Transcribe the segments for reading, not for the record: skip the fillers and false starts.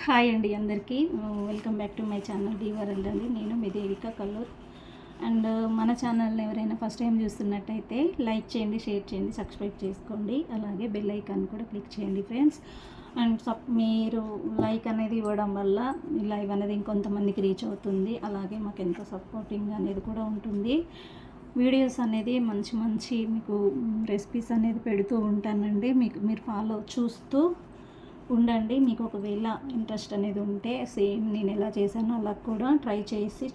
Hi అండి అందరికీ welcome back to my channel world అండి. నేను మీ దేవిక కల్లూర్. అండ్ మన ఛానల్ని ఎవరైనా ఫస్ట్ టైం చూస్తున్నట్టయితే లైక్ చేయండి, షేర్ చేయండి, సబ్స్క్రైబ్ చేసుకోండి. అలాగే బెల్ ఐకాన్ కూడా క్లిక్ చేయండి ఫ్రెండ్స్. అండ్ మీరు లైక్ అనేది ఇవ్వడం వల్ల ఈ లైవ్ అనేది ఇంకొంతమందికి రీచ్ అవుతుంది. అలాగే మాకు ఎంతో సపోర్టింగ్ అనేది కూడా ఉంటుంది. వీడియోస్ అనేది మంచి మీకు రెసిపీస్ అనేది పెడుతూ ఉంటానండి. మీరు ఫాలో చూస్తూ ఉండండి. మీకు ఒకవేళ ఇంట్రెస్ట్ అనేది ఉంటే సేమ్ నేను ఎలా చేశానో అలా కూడా ట్రై చేసి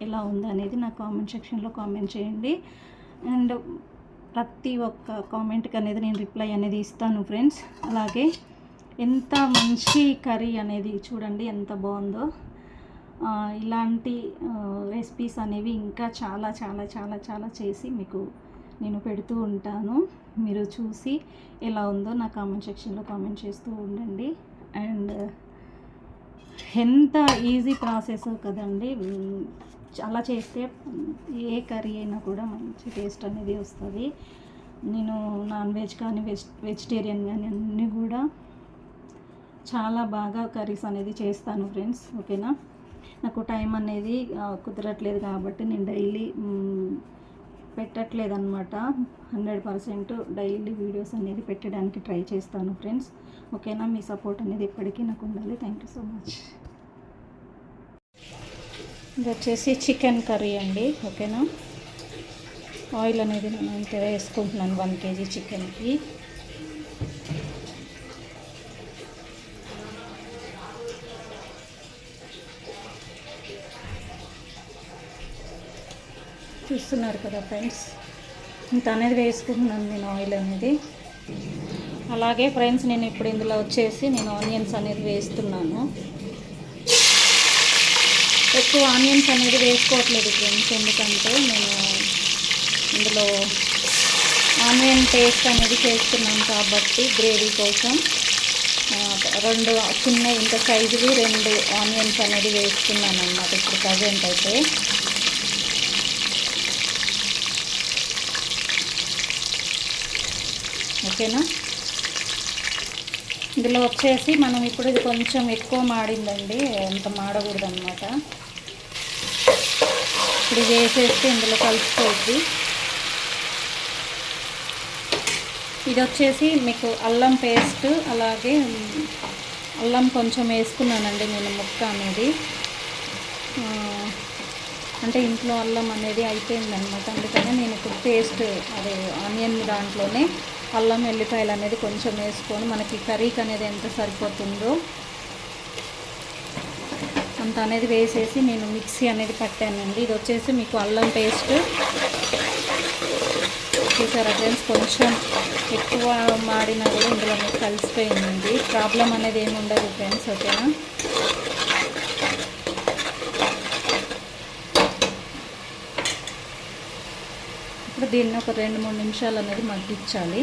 ఎలా ఉందో అనేది నా కామెంట్ సెక్షన్లో కామెంట్ చేయండి. అండ్ ప్రతి ఒక్క కామెంట్కి అనేది నేను రిప్లై అనేది ఇస్తాను ఫ్రెండ్స్. అలాగే ఎంత మంచి కర్రీ అనేది చూడండి ఎంత బాగుందో. ఇలాంటి రెసిపీస్ అనేవి ఇంకా చాలా చాలా చాలా చాలా చేసి మీకు నేను పెడుతూ ఉంటాను. మీరు చూసి ఎలా ఉందో నా కామెంట్ సెక్షన్లో కామెంట్ చేస్తూ ఉండండి. అండ్ ఎంత ఈజీ ప్రాసెస్ కదండి. అలా చేస్తే ఏ కర్రీ అయినా కూడా మంచి టేస్ట్ అనేది వస్తుంది. నేను నాన్ వెజ్ కానీ వెజిటేరియన్ కానీ అన్నీ కూడా చాలా బాగా కర్రీస్ అనేది చేస్తాను ఫ్రెండ్స్. ఓకేనా, నాకు టైం అనేది కుదరట్లేదు కాబట్టి నేను డైలీ పెట్టట్లేదన్నమాట. 100% డైలీ వీడియోస్ అనేది పెట్టడానికి ట్రై చేస్తాను ఫ్రెండ్స్. ఓకేనా, మీ సపోర్ట్ అనేది ఎప్పటికీ నాకు ఉండాలి. Thank you so much. ఇది వచ్చేసి చికెన్ కర్రీ అండి. ఓకేనా, ఆయిల్ అనేది నేను ఇంత వేసుకుంటున్నాను 1 kg చికెన్కి. చూస్తున్నారు కదా ఫ్రెండ్స్, ఇంత అనేది వేసుకుంటున్నాను నేను ఆయిల్ అనేది. అలాగే ఫ్రెండ్స్, నేను ఇప్పుడు ఇందులో వచ్చేసి నేను ఆనియన్స్ అనేది వేస్తున్నాను. ఎక్కువ ఆనియన్స్ అనేది వేసుకోవట్లేదు ఫ్రెండ్స్, ఎందుకంటే నేను ఇందులో ఆనియన్ పేస్ట్ అనేది చేస్తున్నాను కాబట్టి గ్రేవీ కోసం 2 చిన్న ఇంత సైజువి 2 ఆనియన్స్ అనేది వేస్తున్నాను అన్నమాట ఇప్పుడు ప్రజెంట్ అయితే. ఓకేనా, ఇందులో వచ్చేసి మనం ఇప్పుడు ఇది కొంచెం ఎక్కువ మాడిందండి, అంత మాడకూడదు అనమాట. ఇప్పుడు వేసేస్తే ఇందులో కలిసిపోద్ది. ఇది వచ్చేసి మీకు అల్లం పేస్ట్, అలాగే అల్లం కొంచెం వేసుకున్నానండి నేను ముక్క అనేది. అంటే ఇంట్లో అల్లం అనేది అయిపోయిందనమాట, అందుకని నేను ఇప్పుడు పేస్ట్ అదే ఆనియన్ దాంట్లోనే అల్లం ఎల్లిపాయలు అనేది కొంచెం వేసుకొని మనకి కర్రీకి అనేది ఎంత సరిపోతుందో అంత అనేది వేసేసి నేను మిక్సీ అనేది పట్టానండి. ఇది వచ్చేసి మీకు అల్లం పేస్ట్ చూసారా ఫ్రెండ్స్, కొంచెం ఎక్కువ మాడినా కూడా ఇందులో మీకు కలిసిపోయింది. ప్రాబ్లం అనేది ఏమి ఉండదు ఫ్రెండ్స్. ఓకేనా, ఇప్పుడు దీన్ని ఒక 2-3 నిమిషాలు అనేది మగ్గించాలి.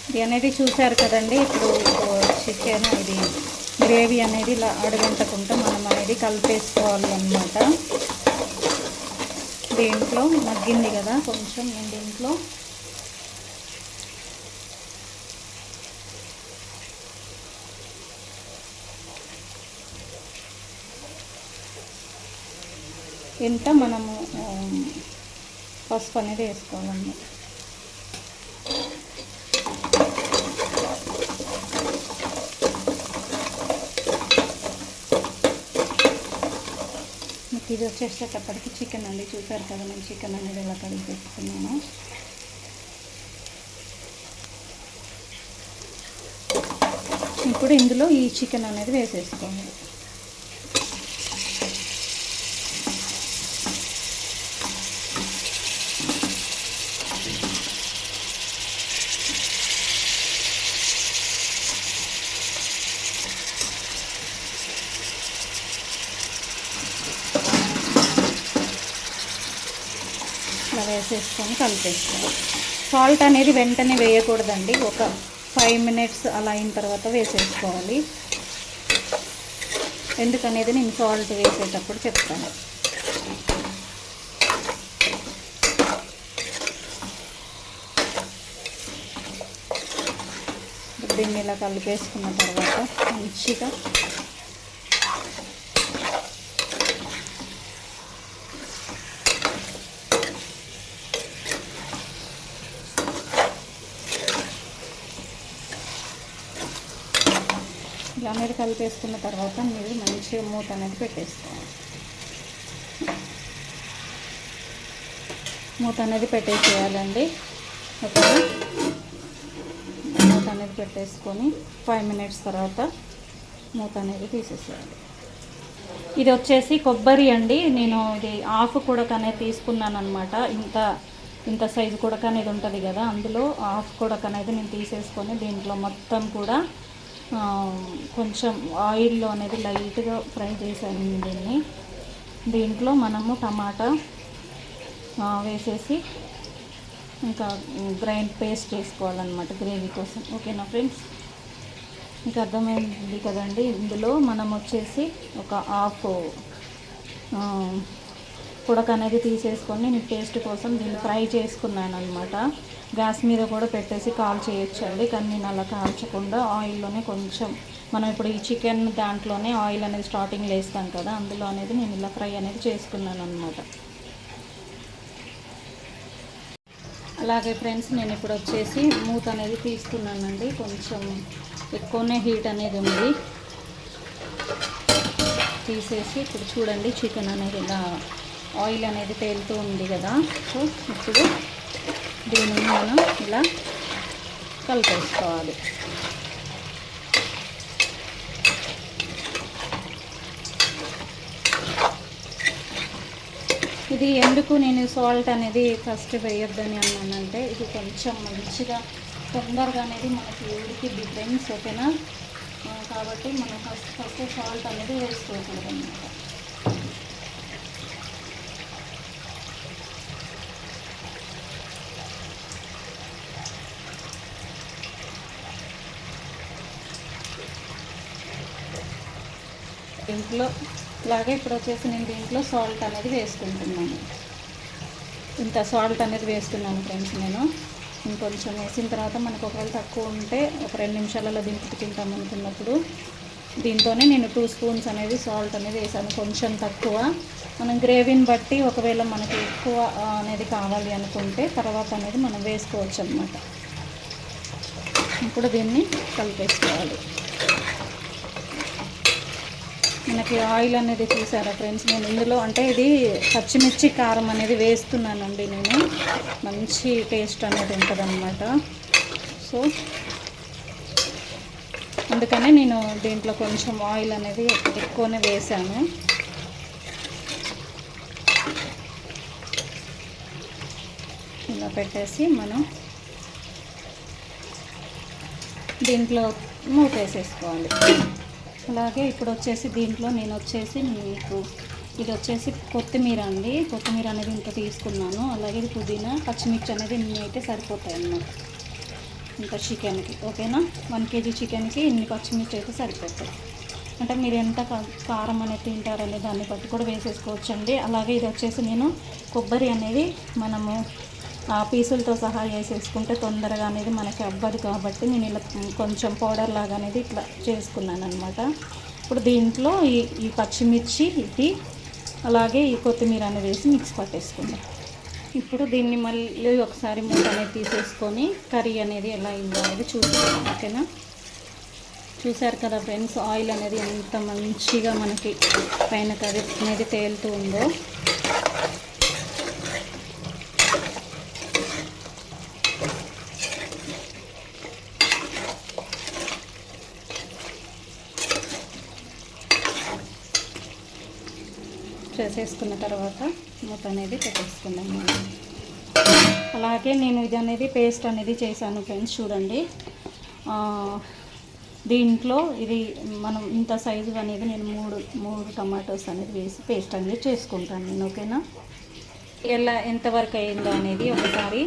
ఇది అనేది చూసారు కదండి. ఇప్పుడు చికెన్ ఇది గ్రేవీ అనేది ఇలా అడుగంటకుండా మనం అనేది కలిపేసుకోవాలి అన్నమాట. దీంట్లో మగ్గింది కదా కొంచెం, నేను దీంట్లో ఇంత మనము పసుపు అనేది వేసుకోవాలన్నమాట. మీకు ఇది వచ్చేసేటప్పటికి చికెన్ అండి, చూసారు కదా నేను చికెన్ అనేది ఎలా కలిపేసుకున్నాను. ఇప్పుడు ఇందులో ఈ చికెన్ అనేది వేసేసుకోవాలి. ఇలా వేసేసుకొని కలిపేసుకోవాలి. సాల్ట్ అనేది వెంటనే వేయకూడదండి, ఒక 5 minutes అలా అయిన తర్వాత వేసేసుకోవాలి. ఎందుకనేది నేను సాల్ట్ వేసేటప్పుడు చెప్తాను. దీన్ని ఇలా కలిపేసుకున్న తర్వాత మంచిగా ఇలా అనేది కలిపేసుకున్న తర్వాత మీరు మంచిగా మూత అనేది పెట్టేసుకోవాలి. మూత అనేది పెట్టేసేయాలండి. ఓకేనా, మూత అనేది పెట్టేసుకొని 5 మినిట్స్ తర్వాత మూత అనేది తీసేసేయాలి. ఇది వచ్చేసి కొబ్బరి అండి. నేను ఇది హాఫ్ కుడక అనేది తీసుకున్నాను అనమాట. ఇంత సైజు కుడక అనేది ఉంటుంది కదా, అందులో హాఫ్ కుడక అనేది నేను తీసేసుకొని దీంట్లో మొత్తం కూడా కొంచెం ఆయిల్లో అనేది లైట్గా ఫ్రై చేశాను దీన్ని. దీంట్లో మనము టమాటా వేసేసి ఇంకా గ్రైండ్ పేస్ట్ చేసుకోవాలన్నమాట గ్రేవీ కోసం. ఓకేనా ఫ్రెండ్స్, మీకు అర్థమైంది కదండి. ఇందులో మనం వచ్చేసి ఒక హాఫ్ కుడక అనేది తీసేసుకొని నేను పేస్ట్ కోసం దీన్ని ఫ్రై చేసుకున్నాను అనమాట. గ్యాస్ మీద కూడా పెట్టేసి కాల్ చేయొచ్చండి, కానీ నేను అలా కాల్చకుండా ఆయిల్లోనే కొంచెం మనం ఇప్పుడు ఈ చికెన్ దాంట్లోనే ఆయిల్ అనేది స్టార్టింగ్లో వేస్తాం కదా, అందులో అనేది నేను ఇలా ఫ్రై అనేది చేసుకున్నాను అనమాట. అలాగే ఫ్రెండ్స్, నేను ఇప్పుడు వచ్చేసి మూత అనేది తీస్తున్నానండి. కొంచెం ఎక్కువనే హీట్ అనేది ఉంది. తీసేసి ఇప్పుడు చూడండి చికెన్ అనేది ఇలా ఆయిల్ అనేది తేలుతూ ఉంది కదా. సో ఇప్పుడు దీనిని మనం ఇలా కలిపేసుకోవాలి. ఇది ఎందుకు నేను సాల్ట్ అనేది ఫస్ట్ వేయొద్దని అన్నానంటే, ఇది కొంచెం మంచిగా తొందరగా అనేది మనకి ఉడికిద్ది ఫ్రెండ్స్. ఓకేనా, కాబట్టి మనం ఫస్ట్ సాల్ట్ అనేది వేసుకోకూడదు అన్నమాట. దీంట్లో అలాగే ఇప్పుడు వచ్చేసి నేను దీంట్లో సాల్ట్ అనేది వేసుకుంటున్నాను. ఇంత సాల్ట్ అనేది వేస్తున్నాను ఫ్రెండ్స్. నేను ఇంకొంచెం వేసిన తర్వాత మనకు ఒకవేళ తక్కువ ఉంటే ఒక 2 నిమిషాలలో దింపుకు తింటాం అనుకున్నప్పుడు దీంతోనే నేను 2 స్పూన్స్ అనేది సాల్ట్ అనేది వేసాను. కొంచెం తక్కువ, మనం గ్రేవీని బట్టి ఒకవేళ మనకి ఎక్కువ అనేది కావాలి అనుకుంటే తర్వాత అనేది మనం వేసుకోవచ్చు అన్నమాట. ఇప్పుడు దీన్ని కలిపేసుకోవాలి. మనకి ఆయిల్ అనేది చూసారా ఫ్రెండ్స్, నేను ఇందులో అంటే ఇది పచ్చిమిర్చి కారం అనేది వేస్తున్నానండి. నేను మంచి టేస్ట్ అనేది ఉంటుంది అన్నమాట. సో అందుకనే నేను దీంట్లో కొంచెం ఆయిల్ అనేది ఎక్కువనే వేసాను. ఇలా పెట్టేసి మనం దీంట్లో మూత వేసేసుకోవాలి. అలాగే ఇప్పుడు వచ్చేసి దీంట్లో నేను వచ్చేసి మీకు ఇది వచ్చేసి కొత్తిమీర అండి. కొత్తిమీర అనేది ఇంత తీసుకున్నాను. అలాగే పుదీనా, పచ్చిమిర్చి అనేది ఇన్ని అయితే సరిపోతాయి అన్నమాట ఇంత చికెన్కి. ఓకేనా, 1 kg చికెన్కి ఇన్ని పచ్చిమిర్చి అయితే సరిపోతాయి. అంటే మీరు ఎంత కారం అనేది తింటారనే దాన్ని బట్టి కూడా వేసేసుకోవచ్చు అండి. అలాగే ఇది వచ్చేసి నేను కొబ్బరి అనేది మనము పీసులతో సహా వేసేసుకుంటే తొందరగా అనేది మనకి అవ్వదు కాబట్టి నేను ఇలా కొంచెం పౌడర్ లాగా అనేది ఇట్లా చేసుకున్నాను అనమాట. ఇప్పుడు దీంట్లో ఈ పచ్చిమిర్చి ఇది అలాగే ఈ కొత్తిమీర అనేది వేసి మిక్స్ పట్టేసుకుందాం. ఇప్పుడు దీన్ని మళ్ళీ ఒకసారి మూత అనేది తీసేసుకొని కర్రీ అనేది ఎలా అయిందో అనేది చూసుకుందాం. ఓకేనా, చూసారు కదా ఫ్రెండ్స్, ఆయిల్ అనేది ఎంత మంచిగా మనకి పైన కర్రీ అనేది తేలుతూ ఉందో. చేసేసుకున్న తర్వాత మూత అనేది పెట్టేసుకున్నాము. అలాగే నేను ఇది అనేది పేస్ట్ అనేది చేశాను ఫ్రెండ్స్. చూడండి, దీంట్లో ఇది మనం ఇంత సైజు అనేది నేను మూడు టమాటోస్ అనేది వేసి పేస్ట్ అనేది చేసుకుంటాను నేను. ఓకేనా, ఎలా ఎంతవరకు అయిందో అనేది ఒకసారి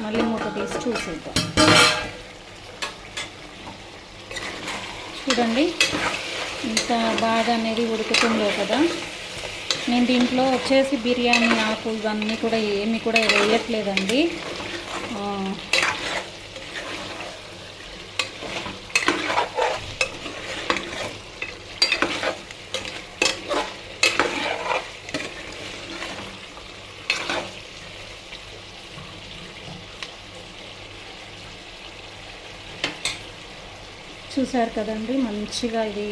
మళ్ళీ మూత తీసి చూసేద్దాం. చూడండి ఇంత బాగా అనేది ఉడుకుతుందో కదా. నేను దీంట్లో వచ్చేసి బిర్యానీ ఆకు ఇవన్నీ కూడా ఏమి కూడా వేయట్లేదండి. చూసారు కదండి, మంచిగా ఇది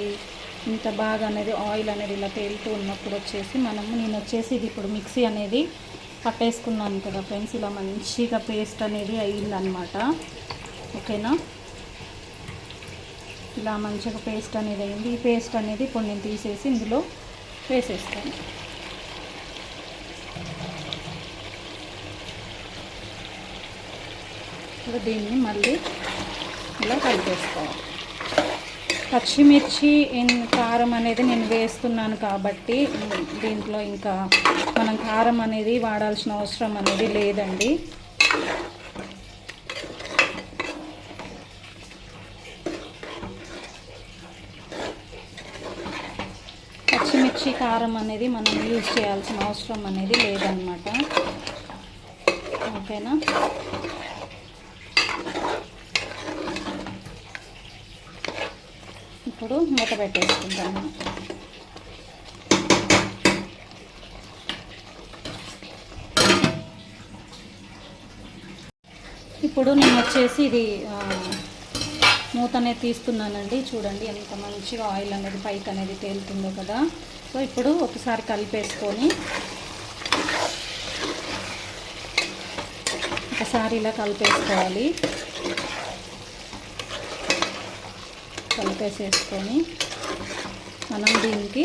ఇంత బాగా అనేది ఆయిల్ అనేది ఇలా తేలుతూ ఉన్నప్పుడు వచ్చేసి నేను వచ్చేసి ఇది ఇప్పుడు మిక్సీ అనేది పట్టేసుకున్నాను కదా ఫ్రెండ్స్. ఇలా మంచిగా పేస్ట్ అనేది అయ్యిందనమాట. ఓకేనా, ఇలా మంచిగా పేస్ట్ అనేది అయింది. ఈ పేస్ట్ అనేది ఇప్పుడు నేను తీసేసి ఇందులో వేసేస్తాను. ఇప్పుడు దీన్ని మళ్ళీ ఇలా కలిపేసుకోవాలి. పచ్చిమిర్చి కారం అనేది నేను వేస్తున్నాను కాబట్టి దీంట్లో ఇంకా మనం కారం అనేది వాడాల్సిన అవసరం అనేది లేదండి. పచ్చిమిర్చి కారం అనేది మనం యూజ్ చేయాల్సిన అవసరం అనేది లేదన్నమాట. ఓకేనా, ఇప్పుడు మూత పెట్టేసుకుంటాను. ఇప్పుడు నేను వచ్చేసి ఇది మూత అనేది తీస్తున్నానండి. చూడండి ఎంత మంచిగా ఆయిల్ అనేది పైకి అనేది తేలుతుందో కదా. సో ఇప్పుడు ఒకసారి కలిపేసుకొని ఒకసారి ఇలా కలిపేసుకోవాలి. కలిపేసేసుకొని మనం దీనికి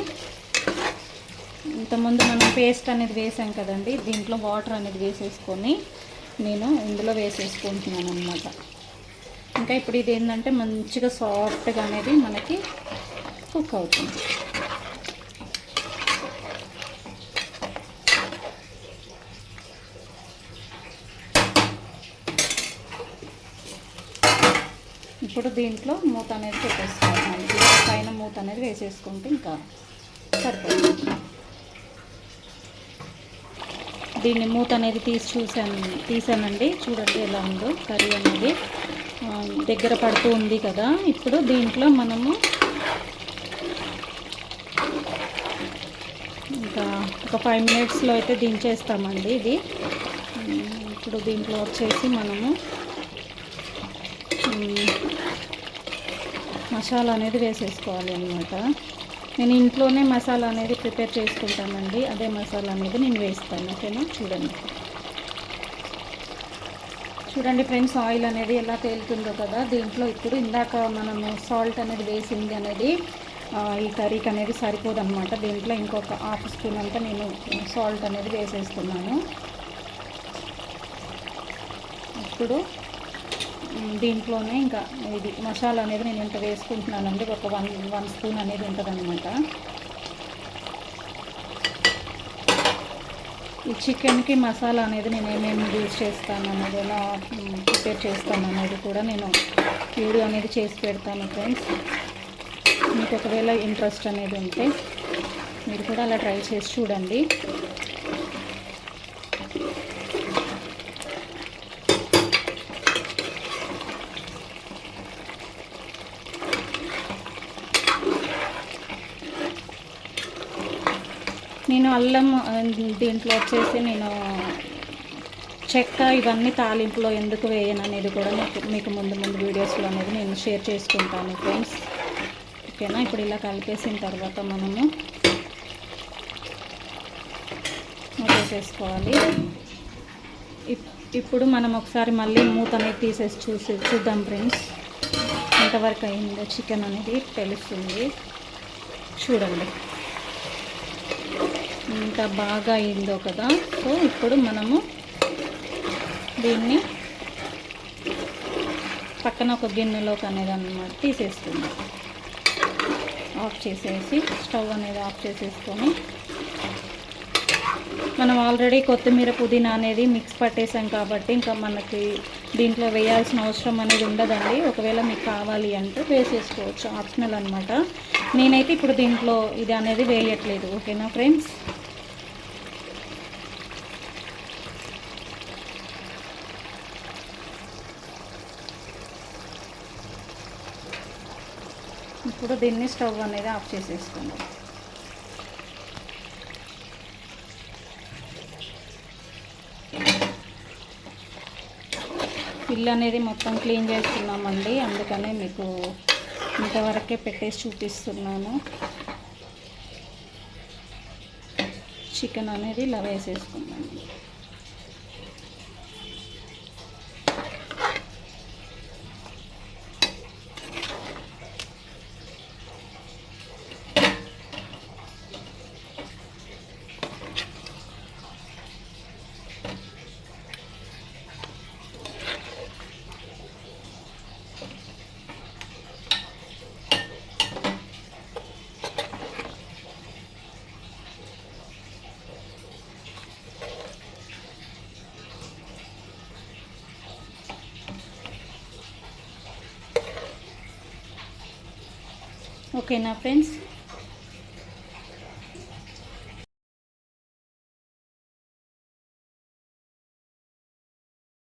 ఇంతకుముందు మనం పేస్ట్ అనేది వేసాం కదండి, దీంట్లో వాటర్ అనేది వేసేసుకొని నేను ఇందులో వేసేసుకుంటున్నాను అనమాట. ఇంకా ఇప్పుడు ఇది ఏంటంటే మంచిగా సాఫ్ట్గా అనేది మనకి కుక్ అవుతుంది. ఇప్పుడు దీంట్లో మూత అనేది పెట్టేసుకోవాలి. పైన మూత అనేది వేసేసుకుంటే ఇంకా సరిపోతుంది. దీన్ని మూత అనేది తీసానండి. చూడండి ఎలా ఉందో కర్రీ అనేది దగ్గర పడుతూ ఉంది కదా. ఇప్పుడు దీంట్లో మనము ఇంకా ఒక 5 మినిట్స్లో అయితే దించేస్తామండి ఇది. ఇప్పుడు దీంట్లో వచ్చేసి మనము మసాలా అనేది వేసేసుకోవాలి అన్నమాట. నేను ఇంట్లోనే మసాలా అనేది ప్రిపేర్ చేసుకుంటానండి. అదే మసాలా అనేది నేను వేస్తాను. ఓకేనా, చూడండి ఫ్రెండ్స్, ఆయిల్ అనేది ఎలా తేలుతుందో కదా. దీంట్లో ఇప్పుడు ఇందాక మనము సాల్ట్ అనేది వేసింది అనేది ఈ కర్రీకి అనేది సరిపోదన్నమాట. దీంట్లో ఇంకొక ½ స్పూన్ అంతా నేను సాల్ట్ అనేది వేసేస్తున్నాను. ఇప్పుడు దీంట్లోనే ఇంకా ఇది మసాలా అనేది నేను ఇంత వేసుకుంటున్నానండి. ఒక 1 స్పూన్ అనేది ఉంటుందన్నమాట. ఈ చికెన్కి మసాలా అనేది నేను ఏమేమి యూజ్ చేస్తాను అనేది, ఎలా ప్రిపేర్ చేస్తాను అనేది కూడా నేను వీడియో అనేది చేసి పెడతాను ఫ్రెండ్స్. మీకు ఒకవేళ ఇంట్రెస్ట్ అనేది ఉంటే మీరు కూడా అలా ట్రై చేసి చూడండి. నేను అల్లం దీంట్లో వచ్చేసి నేను చెక్క ఇవన్నీ తాలింపులో ఎందుకు వేయను అనేది కూడా మీకు ముందు వీడియోస్లో అనేది నేను షేర్ చేసుకుంటాను ఫ్రెండ్స్. ఓకేనా, ఇప్పుడు ఇలా కలిపేసిన తర్వాత మనము వేసేసుకోవాలి. ఇప్పుడు మనం ఒకసారి మళ్ళీ మూత అనేది తీసేసి చూద్దాం ఫ్రెండ్స్, ఎంతవరకు అయిందో చికెన్ అనేది తెలుస్తుంది. చూడండి ఎంత బాగా అయిందో కదా. సో ఇప్పుడు మనము దీన్ని పక్కన ఒక గిన్నెలోకి అనేది అన్నమాట తీసేస్తున్నాం. ఆఫ్ చేసేసి స్టవ్ అనేది ఆఫ్ చేసేసుకొని మనం ఆల్రెడీ కొత్తిమీర పుదీనా అనేది మిక్స్ పట్టేసాం కాబట్టి ఇంకా మనకి దీంట్లో వేయాల్సిన అవసరం అనేది ఉండదండి. ఒకవేళ మీకు కావాలి అంటే వేసేసుకోవచ్చు, ఆప్షనల్ అనమాట. నేనైతే ఇప్పుడు దీంట్లో ఇది అనేది వేయట్లేదు. ఓకేనా ఫ్రెండ్స్, ఇప్పుడు దీన్ని స్టవ్ అనేది ఆఫ్ చేసేసుకుందాం. ఇల్లు అనేది మొత్తం క్లీన్ చేస్తున్నామండి, అందుకనే మీకు ఇంతవరకే పెట్టేసి చూపిస్తున్నాను. చికెన్ అనేది ఇలా వేసేసుకున్నాను. ఓకేనా ఫ్రెండ్స్,